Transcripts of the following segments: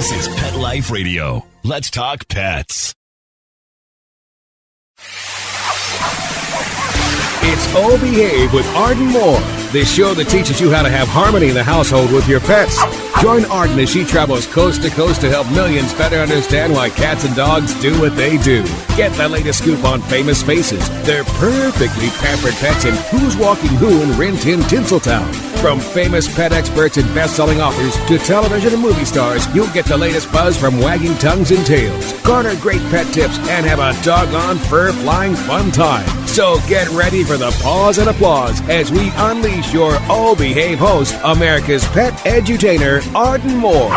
This is Pet Life Radio. Let's talk pets. It's Oh Behave with Arden Moore, the show that teaches you how to have harmony in the household with your pets. Join Arden as she travels coast to coast to help millions better understand why cats and dogs do what they do. Get the latest scoop on famous faces, their perfectly pampered pets, and who's walking who in Rin Tin Tinseltown. From famous pet experts and best-selling authors to television and movie stars, you'll get the latest buzz from wagging tongues and tails. Garner great pet tips and have a doggone fur-flying fun time. So get ready for the pause and applause as we unleash your Oh Behave host, America's pet edutainer, Arden Moore.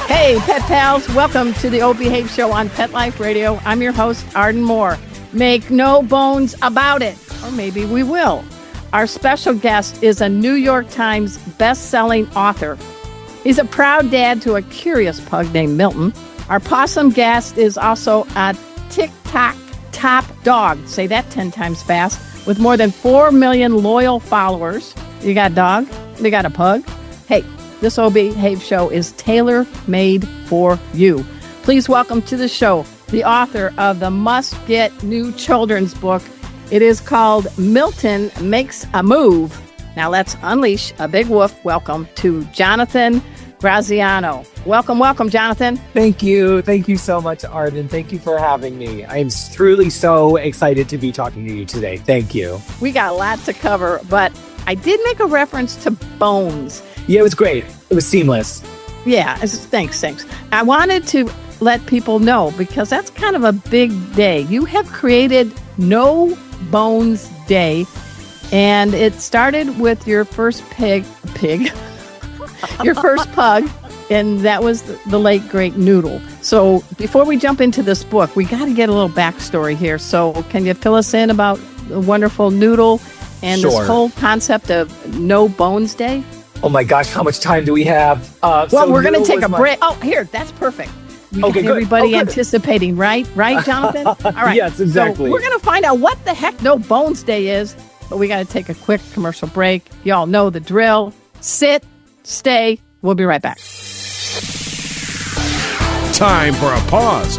Hey, pet pals. Welcome to the Oh Behave show on Pet Life Radio. I'm your host, Arden Moore. Make no bones about it. Or maybe we will. Our special guest is a New York Times best-selling author. He's a proud dad to a curious pug named Milton. Our possum guest is also a TikTok top dog. Say that 10 times fast. With more than 4 million loyal followers. You got a dog? You got a pug? Hey, this Oh Behave show is tailor-made for you. Please welcome to the show the author of the must-get new children's book. It is called Milton Makes a Move. Now let's unleash a big woof. Welcome to Jonathan Graziano. Welcome, Jonathan. Thank you. Thank you so much, Arden. Thank you for having me. I am truly so excited to be talking to you today. Thank you. We got a lot to cover, but I did make a reference to bones. Yeah, it was great. It was seamless. Yeah, thanks. I wanted to let people know because that's kind of a big day. You have created No Bones Day, and it started with your first pig, your first pug, and that was the late, great Noodle. So before we jump into this book, we got to get a little backstory here. So can you fill us in about the wonderful Noodle and Sure. this whole concept of No Bones Day? Oh my gosh, how much time do we have? We're going to take a break. Oh, here, that's perfect. We got good. everybody anticipating, right, Jonathan? All right. Yes, exactly. So we're going to find out what the heck No Bones Day is, but we got to take a quick commercial break. Y'all know the drill. Sit, stay. We'll be right back. Time for a pause.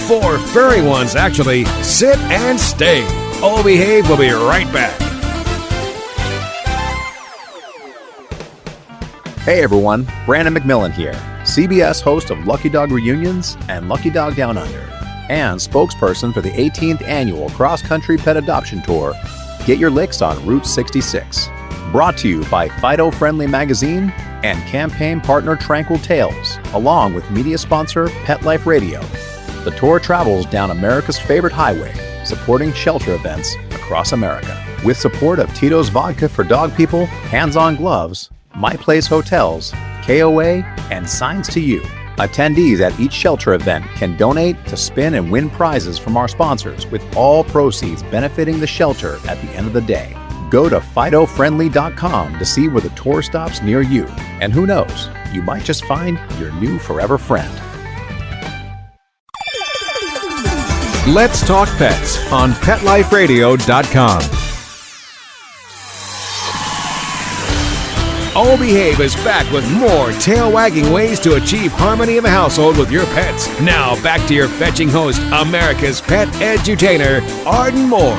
4 furry ones, actually. Sit and stay. Oh Behave will be right back. Hey everyone, Brandon McMillan here, CBS host of Lucky Dog Reunions and Lucky Dog Down Under, and spokesperson for the 18th annual Cross Country Pet Adoption Tour. Get your licks on Route 66. Brought to you by Fido Friendly Magazine and campaign partner Tranquil Tales, along with media sponsor Pet Life Radio. The tour travels down America's favorite highway, supporting shelter events across America. With support of Tito's Vodka for Dog People, Hands on Gloves, My Place Hotels, KOA, and Signs to You. Attendees at each shelter event can donate to spin and win prizes from our sponsors, with all proceeds benefiting the shelter at the end of the day. Go to FidoFriendly.com to see where the tour stops near you. And who knows, you might just find your new forever friend. Let's Talk Pets on PetLifeRadio.com. Oh Behave is back with more tail-wagging ways to achieve harmony in the household with your pets. Now, back to your fetching host, America's pet edutainer, Arden Moore.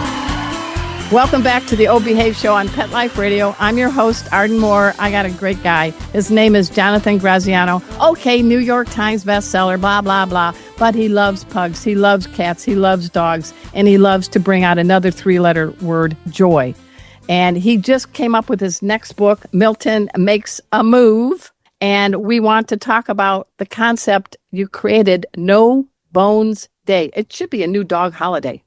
Welcome back to the Oh Behave show on Pet Life Radio. I'm your host, Arden Moore. I got a great guy. His name is Jonathan Graziano. Okay, New York Times bestseller, blah, blah, blah. But he loves pugs, he loves cats, he loves dogs, and he loves to bring out another 3-letter word, joy. And he just came up with his next book, Milton Makes a Move. And we want to talk about the concept you created, No Bones Day. It should be a new dog holiday.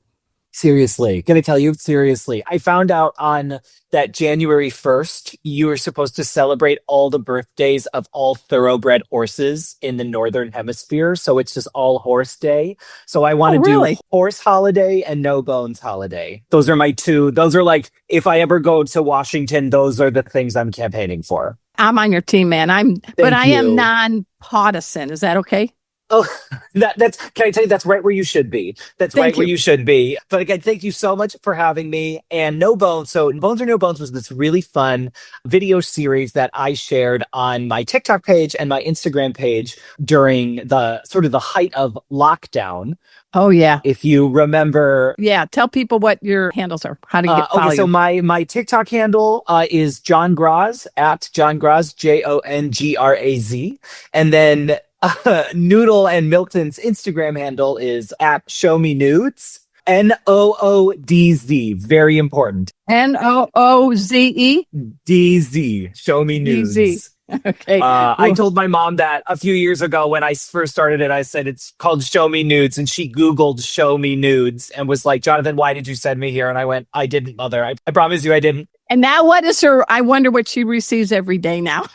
Seriously, gonna tell you, seriously. I found out on that January 1st, you were supposed to celebrate all the birthdays of all thoroughbred horses in the Northern Hemisphere. So it's just all horse day. So I want to do horse holiday and no bones holiday. Those are my two. Those are like, if I ever go to Washington, those are the things I'm campaigning for. I'm on your team, man. I am non-partisan. Is that okay? Oh, that's, can I tell you, that's right where you should be. That's Thank right where you. you should be. But again, thank you so much for having me. And No Bones. So Bones or No Bones was this really fun video series that I shared on my TikTok page and my Instagram page during the sort of the height of lockdown. Oh, yeah. If you remember. Yeah. Tell people what your handles are, how to follow Okay, so you. my TikTok handle is John Graz, at John Graz, JONGRAZ. And then Noodle and Milton's Instagram handle is at Show Me Nudes. NOODZ. Very important. NOOZE? DZ. Show Me Nudes. DZ. Okay. I told my mom that a few years ago when I first started it. I said it's called Show Me Nudes, and she Googled Show Me Nudes and was like, Jonathan, why did you send me here? And I went, I didn't, mother. I promise you I didn't. And now what is I wonder what she receives every day now.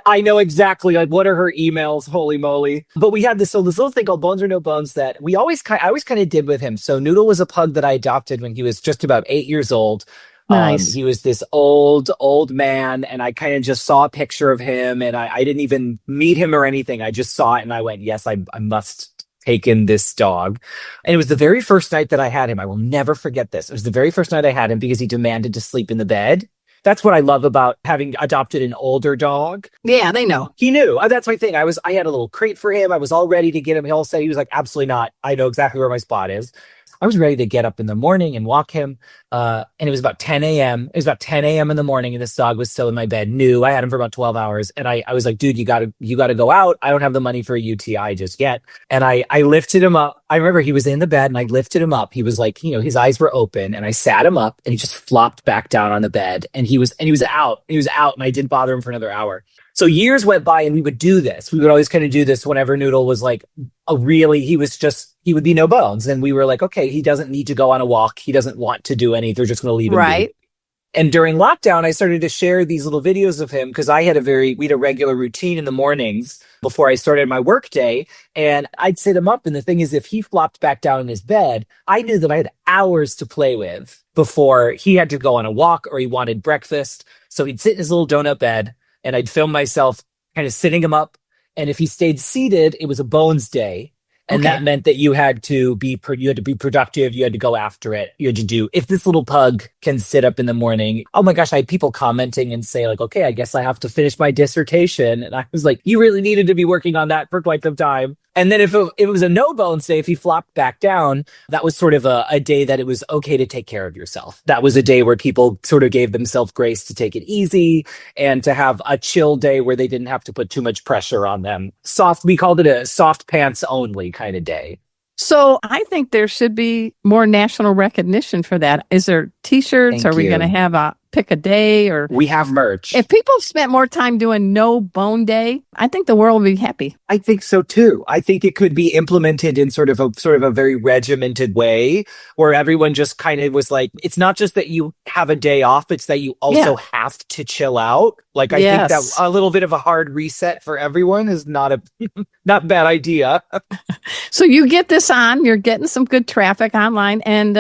I know exactly, like, what are her emails? Holy moly. But we had this little thing called Bones or No Bones that I always kind of did with him. So Noodle was a pug that I adopted when he was just about 8 years old. Nice. He was this old man, and I kind of just saw a picture of him, and I didn't even meet him or anything. I just saw it and I went, yes, I must take in this dog. And it was the very first night that I had him. I will never forget this. It was the very first night I had him because he demanded to sleep in the bed. That's what I love about having adopted an older dog. Yeah, they know. He knew. That's my thing. I had a little crate for him. I was all ready to get him. He all said, he was like, absolutely not. I know exactly where my spot is. I was ready to get up in the morning and walk him. And it was about 10 a.m. It was about 10 a.m. in the morning, and this dog was still in my bed. New. I had him for about 12 hours. And I was like, dude, you gotta go out. I don't have the money for a UTI just yet. And I lifted him up. I remember he was in the bed and I lifted him up. He was like, his eyes were open, and I sat him up and he just flopped back down on the bed, and he was out. He was out, and I didn't bother him for another hour. So years went by, and we would do this. We would always kind of do this whenever Noodle was like he would be no bones. And we were like, okay, he doesn't need to go on a walk. He doesn't want to do anything. They're just going to leave him Right. be. And during lockdown, I started to share these little videos of him because we had a regular routine in the mornings before I started my work day. And I'd sit him up. And the thing is, if he flopped back down in his bed, I knew that I had hours to play with before he had to go on a walk or he wanted breakfast. So he'd sit in his little donut bed, and I'd film myself kind of sitting him up. And if he stayed seated, it was a bones day. And Okay. that meant that you had to be productive. You had to go after it. You had to do, if this little pug can sit up in the morning. Oh my gosh, I had people commenting and say like, okay, I guess I have to finish my dissertation. And I was like, you really needed to be working on that for quite some time. And then if it was a no bones day, if he flopped back down, that was sort of a day that it was okay to take care of yourself. That was a day where people sort of gave themselves grace to take it easy and to have a chill day where they didn't have to put too much pressure on them. We called it a soft pants only kind of day. So I think there should be more national recognition for that. Is there T-shirts? Thank Are we you. going to have a pick a day? Or We have merch. if people spent more time doing No Bone Day, I think the world would be happy. I think so too. I think it could be implemented in sort of a very regimented way where everyone just kind of was like, it's not just that you have a day off, it's that you also have to chill out. Like, I think that a little bit of a hard reset for everyone is not a bad idea. So you get this on, you're getting some good traffic online, and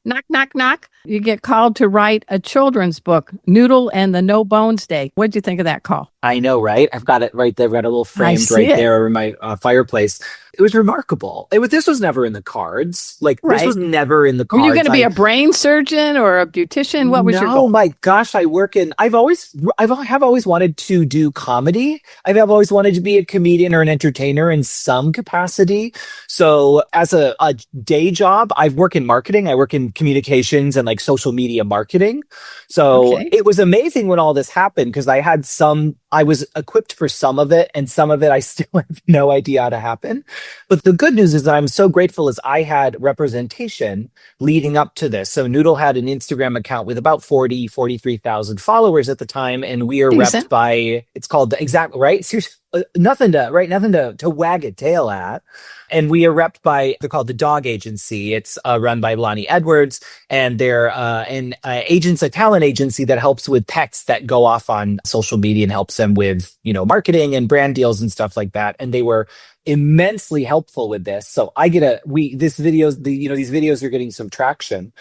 knock, knock, knock. You get called to write a children's book, Noodle and the No Bones Day. What'd you think of that call? I know, right? I've got it right there. I've got a little framed see right it. there over my fireplace. It was remarkable. This was never in the cards. Like, Right. this was never in the Were cards. you going to be a brain surgeon or a beautician? What was your No, goal? my gosh, I've always wanted to do comedy. I've always wanted to be a comedian or an entertainer in some capacity. So as a day job, I work in marketing. I work in communications and like social media marketing. So Okay. it was amazing when all this happened because I was equipped for some of it, and some of it I still have no idea how to happen. But the good news is that I'm so grateful is I had representation leading up to this. So Noodle had an Instagram account with about 43,000 followers at the time. And we are Decent. repped by, it's called the exact, right? Seriously, nothing to wag a tail at. And we are repped by, they're called the Dog Agency. It's run by Lonnie Edwards, and they're a talent agency that helps with pets that go off on social media and helps them with, marketing and brand deals and stuff like that. And they were immensely helpful with this. So these videos are getting some traction.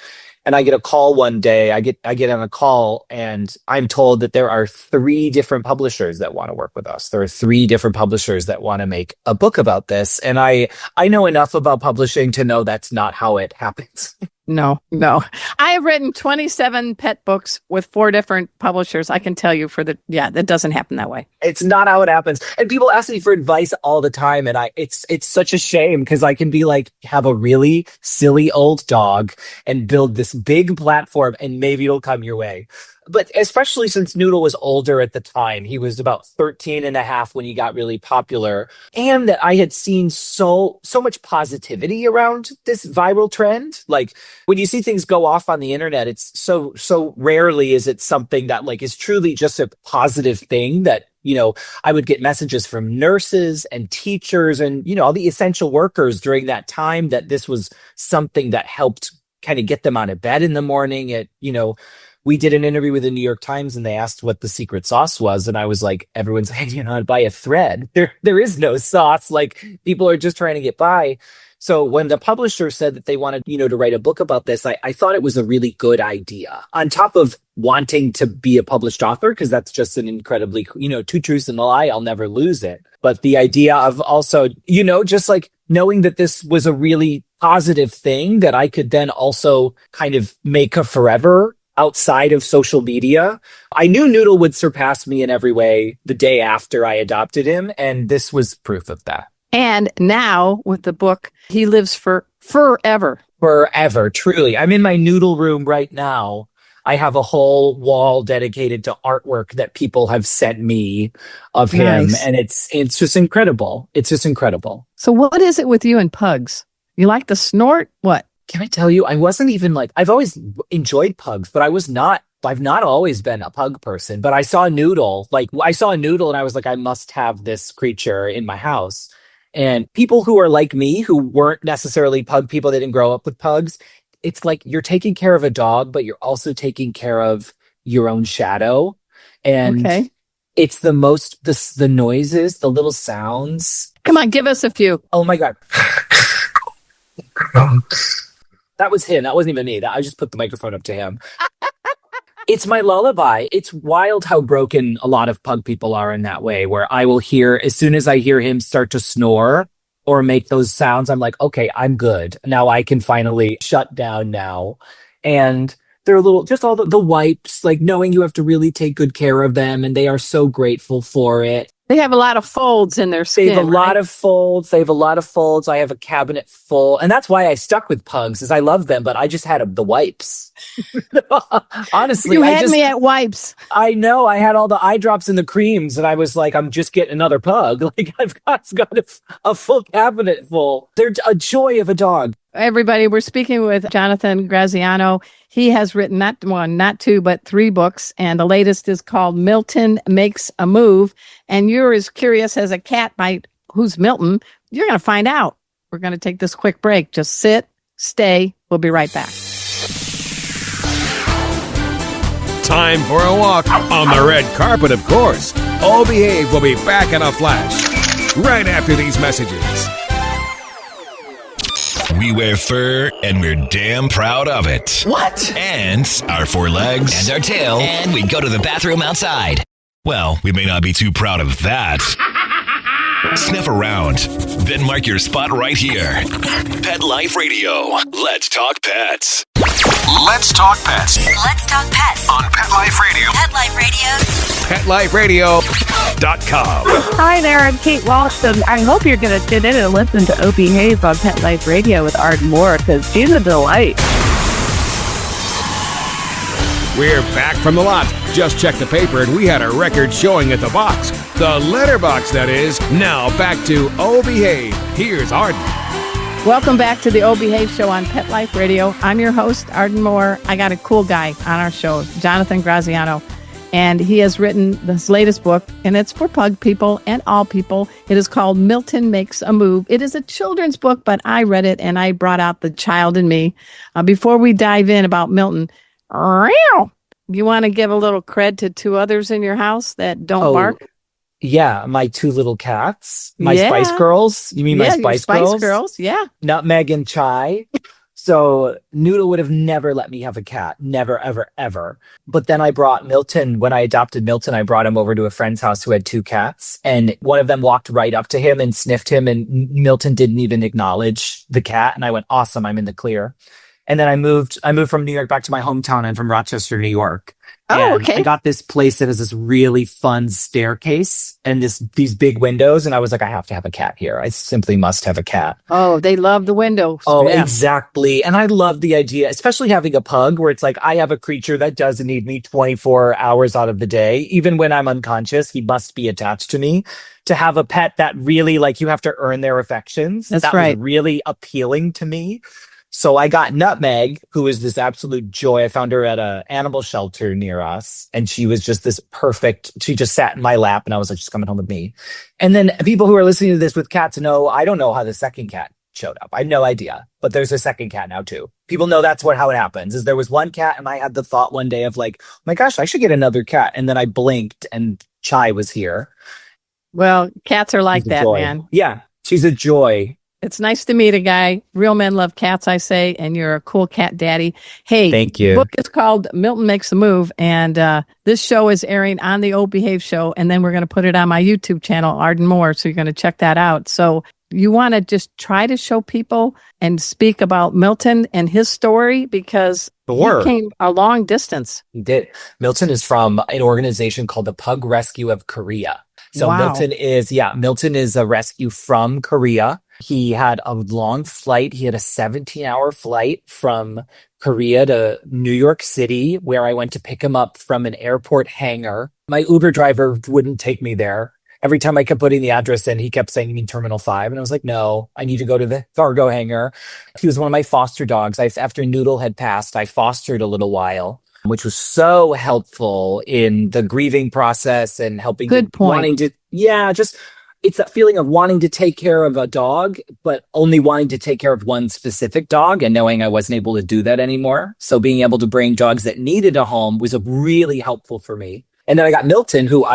And I get a call one day. I get on a call and I'm told that there are 3 different publishers that want to work with us. There are 3 different publishers that want to make a book about this. And I know enough about publishing to know that's not how it happens. No. I have written 27 pet books with 4 different publishers. I can tell you that doesn't happen that way. It's not how it happens. And people ask me for advice all the time. And it's such a shame because I can be like, have a really silly old dog and build this big platform and maybe it'll come your way. But especially since Noodle was older at the time, he was about 13 and a half when he got really popular. And that I had seen so much positivity around this viral trend. Like when you see things go off on the internet, it's so rarely is it something that like is truly just a positive thing that, I would get messages from nurses and teachers and, all the essential workers during that time that this was something that helped kind of get them out of bed in the morning. We did an interview with the New York Times and they asked what the secret sauce was. And I was like, everyone's hanging on by a thread. There is no sauce. Like people are just trying to get by. So when the publisher said that they wanted, to write a book about this, I thought it was a really good idea on top of wanting to be a published author, because that's just an incredibly, 2 truths and a lie. I'll never lose it. But the idea of also, just like knowing that this was a really positive thing that I could then also kind of make a forever outside of social media. I knew Noodle would surpass me in every way the day after I adopted him, and this was proof of that. And now with the book, he lives for forever. Forever, truly. I'm in my Noodle room right now. I have a whole wall dedicated to artwork that people have sent me of him, and it's just incredible. It's just incredible. So what is it with you and pugs? You like the snort? What? Can I tell you, I wasn't even like, I've always enjoyed pugs, but I've not always been a pug person. But I saw a Noodle and I was like, I must have this creature in my house. And people who are like me, who weren't necessarily pug people, they didn't grow up with pugs. It's like you're taking care of a dog, but you're also taking care of your own shadow. And it's the noises, the little sounds. Come on, give us a few. Oh my God. That was him. That wasn't even me. I just put the microphone up to him. It's my lullaby. It's wild how broken a lot of pug people are in that way, where I will hear, as soon as I hear him start to snore or make those sounds, I'm like, okay, I'm good. Now I can finally shut down now. And they're just all the wipes, like knowing you have to really take good care of them. And they are so grateful for it. They have a lot of folds in their skin. They have a lot of folds. I have a cabinet full. And that's why I stuck with pugs, is I love them, but I just had the wipes. Honestly. You had me at wipes. I know. I had all the eye drops and the creams, and I was like, I'm just getting another pug. Like I've got a full cabinet full. They're a joy of a dog. Everybody, we're speaking with Jonathan Graziano. He has written not 1, not 2, but 3 books. And the latest is called Milton Makes a Move. And you're as curious as a cat might, who's Milton? You're going to find out. We're going to take this quick break. Just sit, stay. We'll be right back. Time for a walk on the red carpet, of course. All Behave will be back in a flash right after these messages. We wear fur, and we're damn proud of it. What? And our 4 legs, And our tail. and we go to the bathroom outside. Well, we may not be too proud of that. Sniff around, then mark your spot right here. Pet Life Radio. Let's talk pets. Let's talk pets Let's talk pets. on Pet Life Radio. Pet Life Radio. PetLifeRadio.com. Hi there, I'm Kate Walsh, and I hope you're going to tune in and listen to Opie Hayes on Pet Life Radio with Arden Moore, because she's a delight. We're back from the lot. Just checked the paper and we had a record showing at the box. The letterbox, that is. Now back to Oh Behave. Here's Arden. Welcome back to the O Behave Show on Pet Life Radio. I'm your host, Arden Moore. I got a cool guy on our show, Jonathan Graziano, and he has written this latest book, and it's for pug people and all people. It is called Milton Makes a Move. It is a children's book, but I read it, and I brought out the child in me. Before we dive in about Milton, you want to give a little cred to 2 others in your house that don't bark? Yeah, my 2 little cats, my Spice Girls. You mean my Spice Girls? Spice Girls, yeah. Nutmeg and Chai. So Noodle would have never let me have a cat. Never, ever, ever. But then I brought Milton, when I adopted Milton, I brought him over to a friend's house who had two cats. And one of them walked right up to him and sniffed him. And Milton didn't even acknowledge the cat. And I went, awesome, I'm in the clear. And then I moved from New York back to my hometown. I'm from Rochester, New York. Oh, And okay. I got this place that has this really fun staircase and these big windows. And I was like, I have to have a cat here. I simply must have a cat. Oh, they love the windows. Oh, Yeah. exactly. And I love the idea, especially having a pug where it's like, I have a creature that doesn't need me 24 hours out of the day. Even when I'm unconscious, he must be attached to me. To have a pet that really, like, you have to earn their affections. That's that right. was really appealing to me. So I got Nutmeg, who is this absolute joy. I found her at an animal shelter near us. And she was just this perfect, she just sat in my lap and I was like, she's coming home with me. And then people who are listening to this with cats know, I don't know how the second cat showed up. I have no idea, but there's a second cat now too. People know that's how it happens is there was one cat and I had the thought one day of like, oh my gosh, I should get another cat. And then I blinked and Chai was here. Well, cats are like She's a that, joy. man. Yeah, she's a joy. It's nice to meet a guy. Real men love cats, I say, and you're a cool cat daddy. Hey, Thank you. The book is called Milton Makes a Move, and this show is airing on the Old Behave Show, and then we're going to put it on my YouTube channel, Arden Moore, so you're going to check that out. So you want to just try to show people and speak about Milton and his story because Sure. he came a long distance. He did. Milton is from an organization called the Pug Rescue of Korea. So Wow. Milton is a rescue from Korea. He had a long flight. He had a 17-hour flight from Korea to New York City, where I went to pick him up from an airport hangar. My Uber driver wouldn't take me there. Every time I kept putting the address in, he kept saying, you mean Terminal 5? And I was like, no, I need to go to the cargo hangar. He was one of my foster dogs. After Noodle had passed, I fostered a little while, which was so helpful in the grieving process and helping. Good point. It's that feeling of wanting to take care of a dog, but only wanting to take care of one specific dog and knowing I wasn't able to do that anymore. So being able to bring dogs that needed a home was really helpful for me. And then I got Milton, we're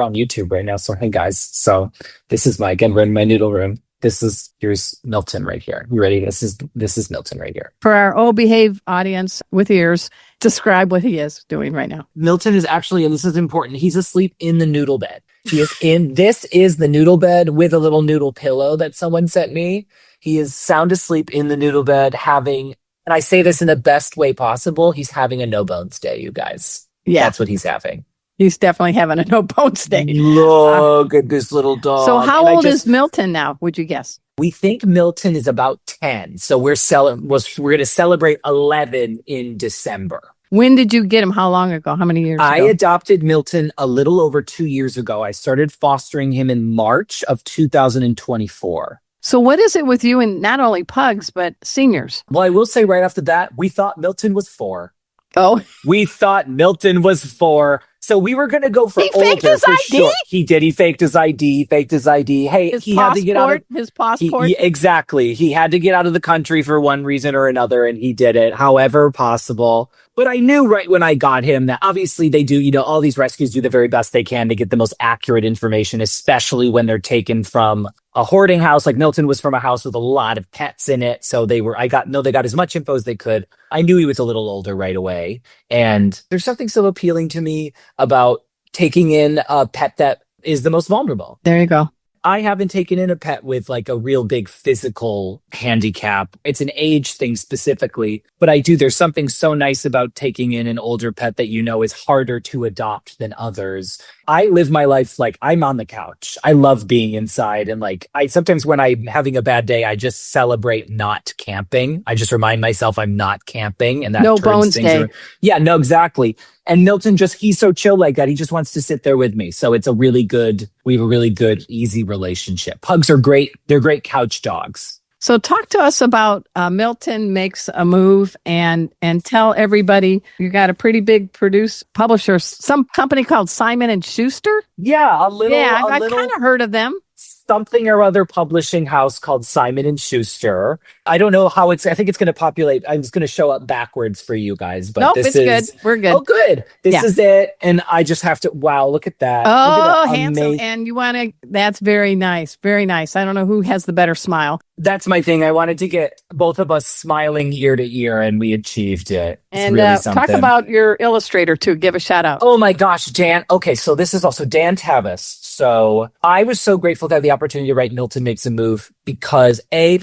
on YouTube right now. So, hey guys. So this is we're in my Noodle room. Here's Milton right here. You ready? This is Milton right here. For our Old Behave audience with ears, describe what he is doing right now. Milton is actually, and this is important, he's asleep in the noodle bed. This is the noodle bed with a little noodle pillow that someone sent me. He is sound asleep in the noodle bed and I say this in the best way possible, he's having a no bones day, you guys. Yeah. That's what he's having. He's definitely having a no bones day. Look at this little dog. So how old is Milton now, would you guess? We think Milton is about 10. So we're going to celebrate 11 in December. When did you get him? How long ago? How many years I ago? adopted Milton a little over 2 years ago. I started fostering him in March of 2024. So what is it with you and not only pugs, but seniors? Well, I will say right off the bat, we thought Milton was 4. Oh, We thought Milton was 4. So we were going to go for He older faked his for ID? sure. He did. He faked his ID. Hey, his he had to get out of his passport. exactly. He had to get out of the country for one reason or another, and he did it however possible. But I knew right when I got him that obviously they do, all these rescues do the very best they can to get the most accurate information, especially when they're taken from a hoarding house. Like Milton was from a house with a lot of pets in it. So they got as much info as they could. I knew he was a little older right away. And there's something so appealing to me about taking in a pet that is the most vulnerable. There you go. I haven't taken in a pet with like a real big physical handicap. It's an age thing specifically, but there's something so nice about taking in an older pet that is harder to adopt than others. I live my life like I'm on the couch. I love being inside. And sometimes when I'm having a bad day, I just celebrate not camping. I just remind myself I'm not camping and that No turns bones things day. around. Yeah, no, exactly. And Milton he's so chill like that. He just wants to sit there with me. So we have a really good, easy relationship. Pugs are great. They're great couch dogs. So talk to us about Milton Makes a Move and tell everybody you got a pretty big publisher, some company called Simon and Schuster. Yeah, I've kind of heard of them. something or other publishing house called Simon and Schuster. I don't know how I think it's going to populate. I'm just going to show up backwards for you guys, but Nope, this it's is good. We're good. Oh, good. This Yeah. is it. And I just have to, wow, look at that. Look Oh, at that handsome. And you want to, that's very nice. Very nice. I don't know who has the better smile. That's my thing. I wanted to get both of us smiling ear to ear, and we achieved it. It's And really talk something. about your illustrator too. Give a shout out. Oh my gosh, Dan. Okay, so this is also Dan Tavis. So I was so grateful to have the opportunity to write Milton Makes a Move because I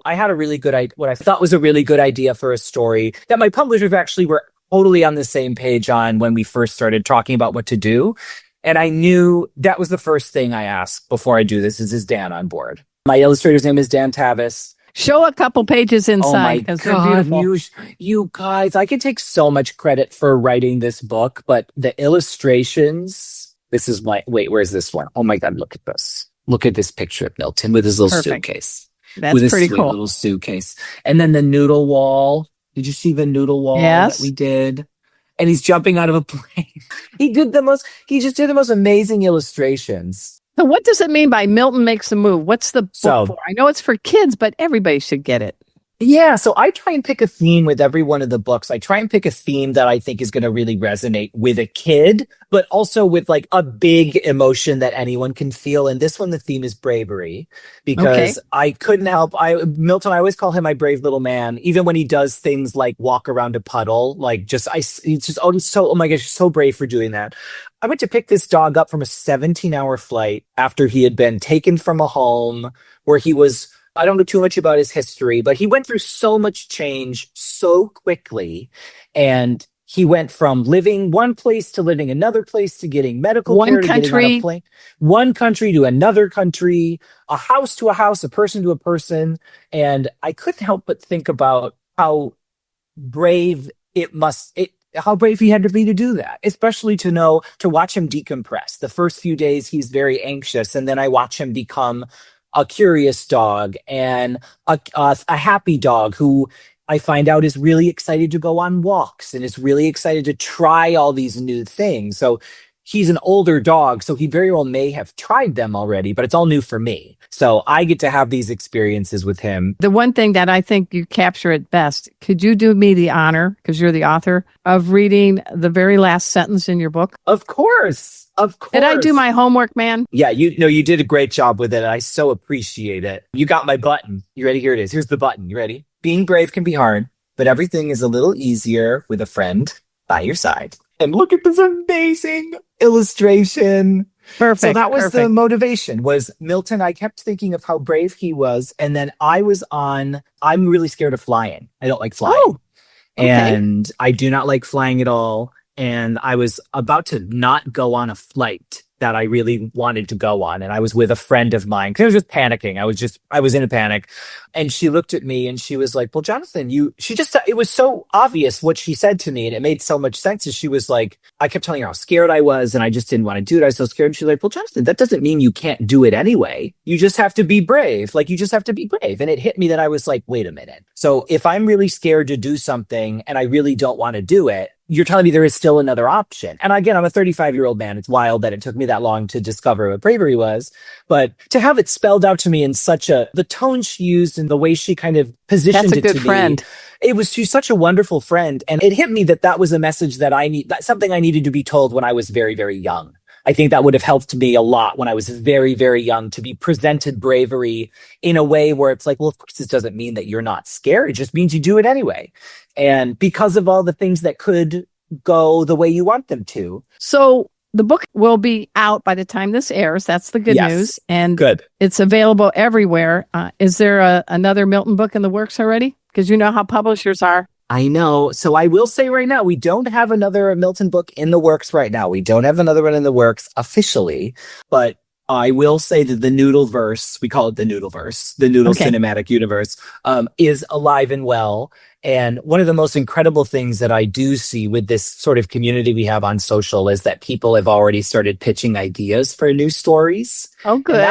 had a really good, what I thought was a really good idea for a story that my publishers actually were totally on the same page on when we first started talking about what to do. And I knew that was the first thing I asked before I do this is Dan on board? My illustrator's name is Dan Tavis. Show a couple pages inside because they're beautiful. You guys, I can take so much credit for writing this book, but the illustrations, where's this one? Oh my God, look at this. Look at this picture of Milton with his little Perfect. suitcase. That's with his pretty sweet cool. little suitcase. And then the noodle wall. Did you see the noodle wall Yes. that we did? And he's jumping out of a plane. He just did the most amazing illustrations. So what does it mean by Milton Makes a Move? What's the book for? I know it's for kids, but everybody should get it. Yeah, so I try and pick a theme with every one of the books. I try and pick a theme that I think is going to really resonate with a kid, but also with like a big emotion that anyone can feel. And this one, the theme is bravery because I couldn't help. Milton, I always call him my brave little man, even when he does things like walk around a puddle, oh my gosh, he's so brave for doing that. I went to pick this dog up from a 17-hour flight after he had been taken from a home where he was, I don't know too much about his history, but he went through so much change so quickly. And he went from living one place to living another place to getting medical care to getting on a plane. One country to another country, a house to a house, a person to a person. And I couldn't help but think about how brave how brave he had to be to do that, especially to watch him decompress. The first few days, he's very anxious. And then I watch him become a curious dog and a happy dog who I find out is really excited to go on walks and is really excited to try all these new things. So he's an older dog, so he very well may have tried them already, but it's all new for me. So I get to have these experiences with him. The one thing that I think you capture it best, could you do me the honor, because you're the author, of reading the very last sentence in your book? Of course. Of course. Did I do my homework, man? Yeah, you did a great job with it. I so appreciate it. You got my button. You ready? Here it is. Here's the button. You ready? Being brave can be hard, but everything is a little easier with a friend by your side. And look at this amazing illustration. Perfect. So that was the motivation, was Milton. I kept thinking of how brave he was. And then I'm really scared of flying. I don't like flying. Oh, okay. And I do not like flying at all. And I was about to not go on a flight that I really wanted to go on. And I was with a friend of mine because I was just panicking. I was in a panic. And she looked at me and she was like, well, Jonathan, it was so obvious what she said to me. And it made so much sense. And she was like, I kept telling her how scared I was and I just didn't want to do it. I was so scared. And she's like, well, Jonathan, that doesn't mean you can't do it anyway. You just have to be brave. Like, you just have to be brave. And it hit me that I was like, wait a minute. So if I'm really scared to do something and I really don't want to do it, you're telling me there is still another option. And again, I'm a 35-year-old man. It's wild that it took me that long to discover what bravery was. But to have it spelled out to me in the tone she used and the way she kind of positioned it to me. That's a good friend. She's such a wonderful friend. And it hit me that was a message that's something I needed to be told when I was very, very young. I think that would have helped me a lot when I was very, very young to be presented bravery in a way where it's like, well, of course, this doesn't mean that you're not scared. It just means you do it anyway. And because of all the things that could go the way you want them to. So the book will be out by the time this airs. That's the good news. And good. It's available everywhere. Is there another Milton book in the works already? Because you know how publishers are. I know. So I will say right now, we don't have another Milton book in the works right now. We don't have another one in the works officially, but I will say that the Noodleverse, we call it the Noodleverse, the Noodle Cinematic Universe, is alive and well. And one of the most incredible things that I do see with this sort of community we have on social is that people have already started pitching ideas for new stories. Oh, good. And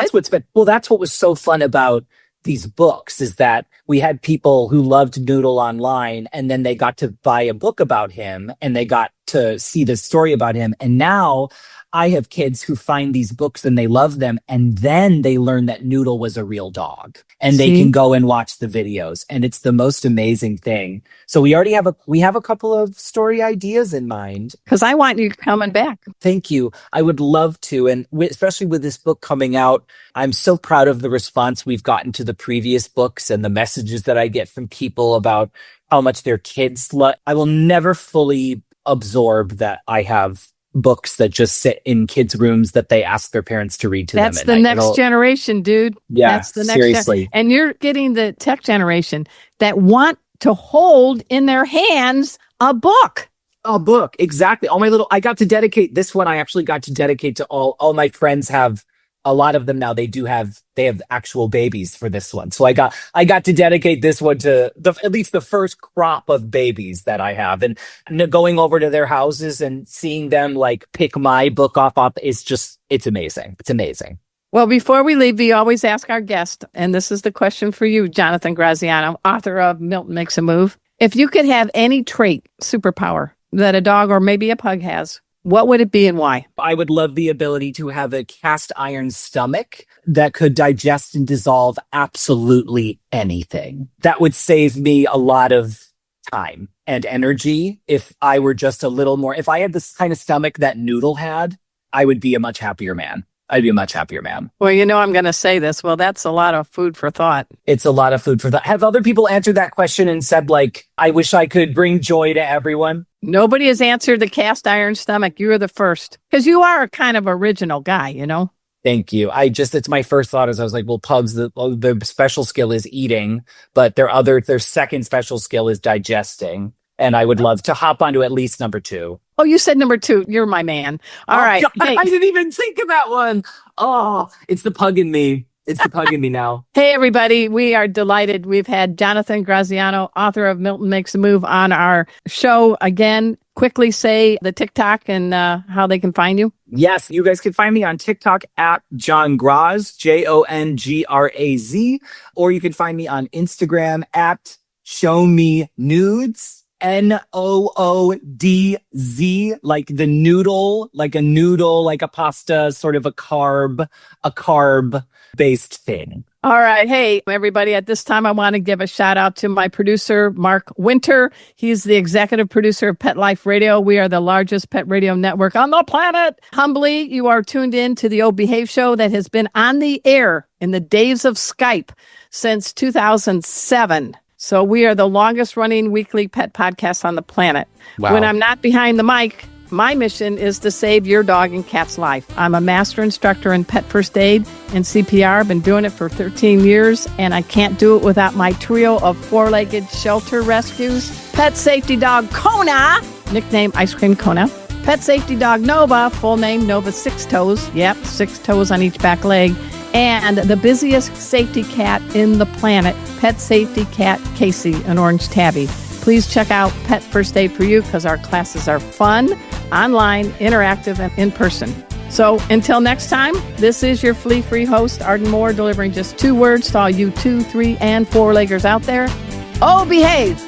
that's what was so fun about these books, is that we had people who loved Noodle online and then they got to buy a book about him and they got to see the story about him. And now I have kids who find these books and they love them, and then they learn that Noodle was a real dog, and they can go and watch the videos, and it's the most amazing thing. So we already have a couple of story ideas in mind. Because I want you coming back. Thank you. I would love to, and especially with this book coming out, I'm so proud of the response we've gotten to the previous books and the messages that I get from people about how much their kids love. I will never fully absorb that I have books that just sit in kids' rooms that they ask their parents to read to them. That's the next generation, dude. Yeah, that's the next seriously. And you're getting the tech generation that want to hold in their hands a book. A book, exactly. I got to dedicate this one. I actually got to dedicate to all my friends have. A lot of them now, they have actual babies for this one. So I got to dedicate this one to at least the first crop of babies that I have, and going over to their houses and seeing them like pick my book off, it's amazing. It's amazing. Well, before we leave, we always ask our guest, and this is the question for you, Jonathan Graziano, author of Milton Makes a Move. If you could have any trait, superpower that a dog or maybe a pug has, what would it be and why? I would love the ability to have a cast iron stomach that could digest and dissolve absolutely anything. That would save me a lot of time and energy if I were just a little more. If I had this kind of stomach that Noodle had, I would be a much happier man. I'd be a much happier man. Well, I'm going to say this. Well, that's a lot of food for thought. It's a lot of food for thought. Have other people answered that question and said, like, I wish I could bring joy to everyone? Nobody has answered the cast iron stomach. You are the first. Because you are a kind of original guy, Thank you. It's my first thought is I was like, well, pugs, the special skill is eating, but their second special skill is digesting. And I would love to hop onto at least number 2. Oh, you said number 2. You're my man. All right. God, hey. I didn't even think of that one. Oh, it's the pug in me. It's the pug in me now. Hey, everybody. We are delighted. We've had Jonathan Graziano, author of Milton Makes a Move, on our show again. Quickly say the TikTok and how they can find you. Yes, you guys can find me on TikTok at John Graz, JONGRAZ, or you can find me on Instagram at Show Me Nudes. NOODZ, like the noodle, like a noodle, like a pasta, sort of a carb based thing. All right. Hey, everybody. At this time, I want to give a shout out to my producer, Mark Winter. He's the executive producer of Pet Life Radio. We are the largest pet radio network on the planet. Humbly, you are tuned in to the Oh Behave show that has been on the air in the days of Skype since 2007. So we are the longest running weekly pet podcast on the planet. Wow. When I'm not behind the mic, my mission is to save your dog and cat's life. I'm a master instructor in pet first aid and CPR. I've been doing it for 13 years, and I can't do it without my trio of four-legged shelter rescues. Pet safety dog Kona, nickname Ice Cream Kona. Pet safety dog Nova, full name Nova Six Toes. Yep, 6 toes on each back leg. And the busiest safety cat in the planet, Pet Safety Cat Casey, an orange tabby. Please check out Pet First Aid for You because our classes are fun, online, interactive, and in person. So until next time, this is your flea-free host, Arden Moore, delivering just 2 words to all you 2, 3, and 4-leggers out there. Oh, behave!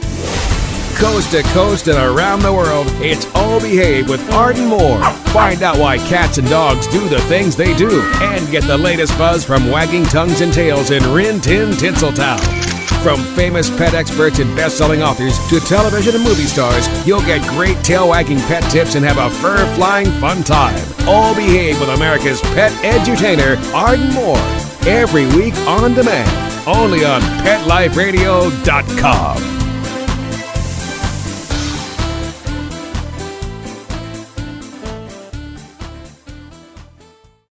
Coast to coast and around the world, it's Oh Behave with Arden Moore. Find out why cats and dogs do the things they do and get the latest buzz from wagging tongues and tails in Rin Tin Tinseltown. From famous pet experts and best-selling authors to television and movie stars, you'll get great tail-wagging pet tips and have a fur-flying fun time. Oh Behave with America's pet edutainer, Arden Moore. Every week on demand, only on PetLifeRadio.com.